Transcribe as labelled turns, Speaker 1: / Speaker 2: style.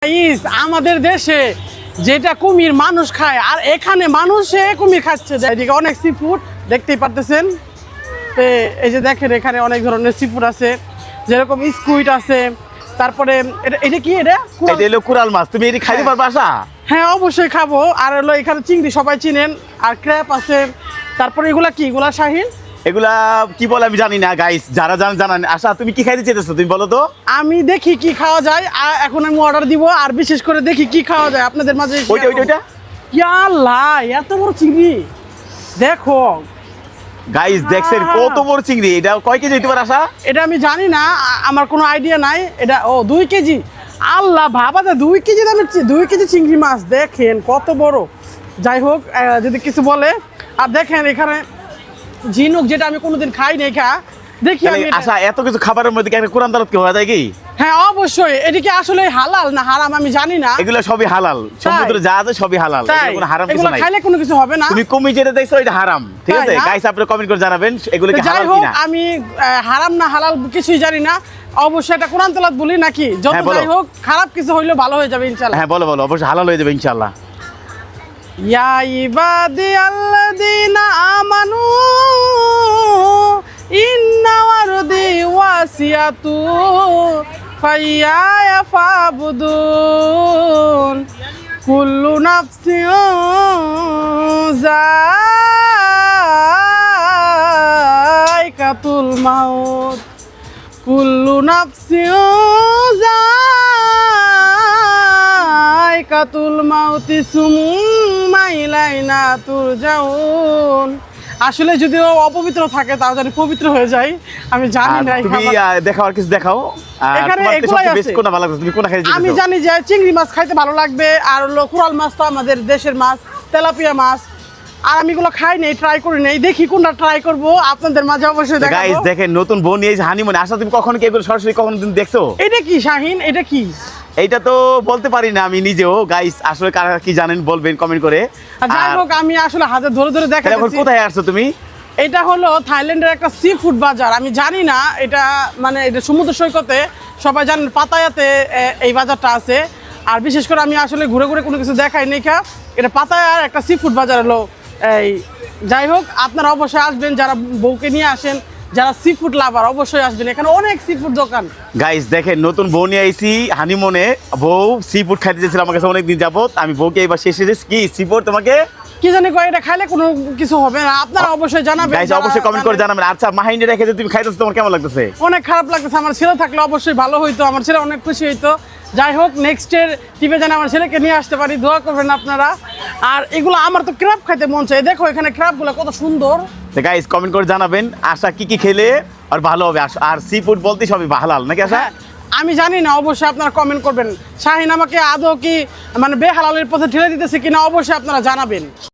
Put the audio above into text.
Speaker 1: Guys আমাদের দেশে যেটা কুমির মানুষ খায় আর এখানে মানুষে কুমির খাচ্ছে। এদিকে অনেক সি ফুড দেখতেই পারতেছেন। তো এই যে দেখেন এখানে অনেক ধরনের সি ফুড আছে, যেরকম স্কুইড আছে, তারপরে এটা কি এটা
Speaker 2: হলো কুরাল মাছ। তুমি এটি খাইতে পারবা আশা?
Speaker 1: হ্যাঁ অবশ্যই খাবো। আর হলো এখানে চিংড়ি সবাই চিনেন, আর ক্র্যাপ আছে। তারপরে এগুলা কি, এগুলা শাহিন
Speaker 2: এগুলা কি বলে আমি জানি না গাইস, যারা জানান। আশা তুমি কি খাইতে চাইতেছো তুমি বলো তো?
Speaker 1: আমি দেখি কি খাওয়া যায়, আর এখন আমি অর্ডার দিব, আর বিশেষ করে দেখি কি খাওয়া যায় আপনাদের মাঝে।
Speaker 2: ওইটা
Speaker 1: ইয়াল্লাহ এত বড় চিংড়ি দেখো
Speaker 2: গাইস, দেখছেন কত বড় চিংড়ি। এটা কয় কেজি হইতে পারে আশা?
Speaker 1: এটা আমি জানি না, আমার কোনো আইডিয়া নাই। এটা 2 কেজি। আল্লাহ ভাবা যায় 2 কেজি দামের 2 কেজি চিংড়ি মাছ, দেখেন কত বড়। যাই হোক, যদি কিছু বলে। আর দেখেন এখানে ঝিনুক, যেটা আমি কোনোদিন খাই নাই, দেখি আমি
Speaker 2: আশা এত কিছু খাবারের মধ্যে একটা কোরআন দালত কি হয়ে যায় কি?
Speaker 1: হ্যাঁ অবশ্যই। এটা কি আসলে হালাল না হারাম আমি জানি না।
Speaker 2: এগুলো সবই হালাল, সমুদ্রে যা আছে সবই হালাল, কোনো হারাম কিছু নাই।
Speaker 1: খাইলে কোনো কিছু হবে না।
Speaker 2: তুমি কুমির যেটা দেখছো এটা হারাম, ঠিক আছে গাইস? আপনারা কমেন্ট করে জানাবেন এগুলো কি হালাল কিনা।
Speaker 1: আমি হারাম না হালাল কিছুই জানি না। অবশ্যই এটা কোরআন তেলাওয়াত বলি নাকি, যত যাই হোক খারাপ কিছু হইলেও ভালো হয়ে যাবে ইনশাআল্লাহ।
Speaker 2: হ্যাঁ বলো অবশ্যই হালাল হয়ে যাবে ইনশাআল্লাহ।
Speaker 1: ইয়া ইবাদি আল্লাযিনা আমানু ইন্না ওয়ারদি ওয়াসিয়াতু ফাইয়া ফাবুদুন কুল্লু নাফসিন যায়কাতুল মাউত কুল্লু নাফসিন যায়কাতুল মাউতি সুম্মা ইলাইনা তুরজাউন। আসলে যদিও অপবিত্র থাকে তাও জানি পবিত্র হয়ে যায়, আমি জানি না।
Speaker 2: তুমি দেখাও, আর কিছু দেখাও।
Speaker 1: এখানে এগুলাই আছে।
Speaker 2: কোনটা ভালো লাগছে? তুমি কোনটা খাইতে?
Speaker 1: আমি জানি যে চিংড়ি মাছ খাইতে ভালো লাগবে, আর হলো কোরাল মাছ তো আমাদের দেশের মাছ, তেলাপিয়া মাছ। আর আমি এগুলো খাই নাই, ট্রাই করি নাই, দেখি কোনটা ট্রাই করব আপনাদের মাঝে অবশ্যই দেখাবো।
Speaker 2: গাইস দেখেন নতুন বউ নিয়ে হানিমুনে আসা। তুমি কখনো কি এগুলো সরাসরি কখনো তুমি দেখছো?
Speaker 1: এটা কি শাহিন, এটা কি?
Speaker 2: এইটা তো বলতে পারি না আমি নিজেও। গাইস আসলে কারা কি জানেন বলবেন কমেন্ট করে।
Speaker 1: যাই হোক আমি আসলে হাতে ধরে ধরে দেখাচ্ছি।
Speaker 2: এখন কোথায় আসছো তুমি?
Speaker 1: এটা হলো থাইল্যান্ডের একটা সি ফুড বাজার। আমি জানি না এটা মানে এটা সমুদ্র সৈকতে, সবাই জানেন পাতায়াতে এই বাজারটা আছে। আর বিশেষ করে আমি আসলে ঘুরে ঘুরে কোনো কিছু দেখাই নি। এটা পাতায়ার একটা সি ফুড বাজার হলো এই। যাই হোক আপনারা অবশ্যই আসবেন, যারা বউকে নিয়ে আসেন, যারা সি ফুড লাভার অবশ্যই আসবেন। এখানে অনেক সি ফুড দোকান।
Speaker 2: গাইস দেখেন নতুন বউ নিয়ে আইছি হানিমুনে। বউ সি ফুড খাইতে চেয়েছিল আমার কাছে অনেকদিন যাবত। আমি বউকে এবার শেষে কি সি ফুড তোমাকে
Speaker 1: কি জানি কয়, এটা খাইলে কোনো কিছু হবে না। আপনারা অবশ্যই জানাবেন,
Speaker 2: গাইস অবশ্যই কমেন্ট করে জানাবেন। আচ্ছা মাহিন্ডে রেখে যে তুমি খাইতেছো, তোমার কেমন লাগতেছে?
Speaker 1: অনেক খারাপ লাগতেছে। আমার ছেলে থাকলে অবশ্যই ভালো হইতো, আমার ছেলে অনেক খুশি হইতো। যাই হোক নেক্সটের টিপে যেন আমার ছেলেকে নিয়ে আসতে পারি, দোয়া করবেন আপনারা। আর এগুলো আমার তো ক্র্যাব খাইতে মন চাই। দেখো এখানে ক্র্যাবগুলো কত সুন্দর।
Speaker 2: গাইস কমেন্ট করে জানাবেন আশা কি খেলে আর ভালো হবে। আর সি ফুড বলতে সবই হালাল নাকি আশা?
Speaker 1: আমি জানি না, অবশ্যই আপনারা কমেন্ট করবেন। শাহিন আমাকে আদৌ কি মানে বেহালালের পথে ঠেলে দিতেছে কিনা অবশ্যই আপনারা জানাবেন।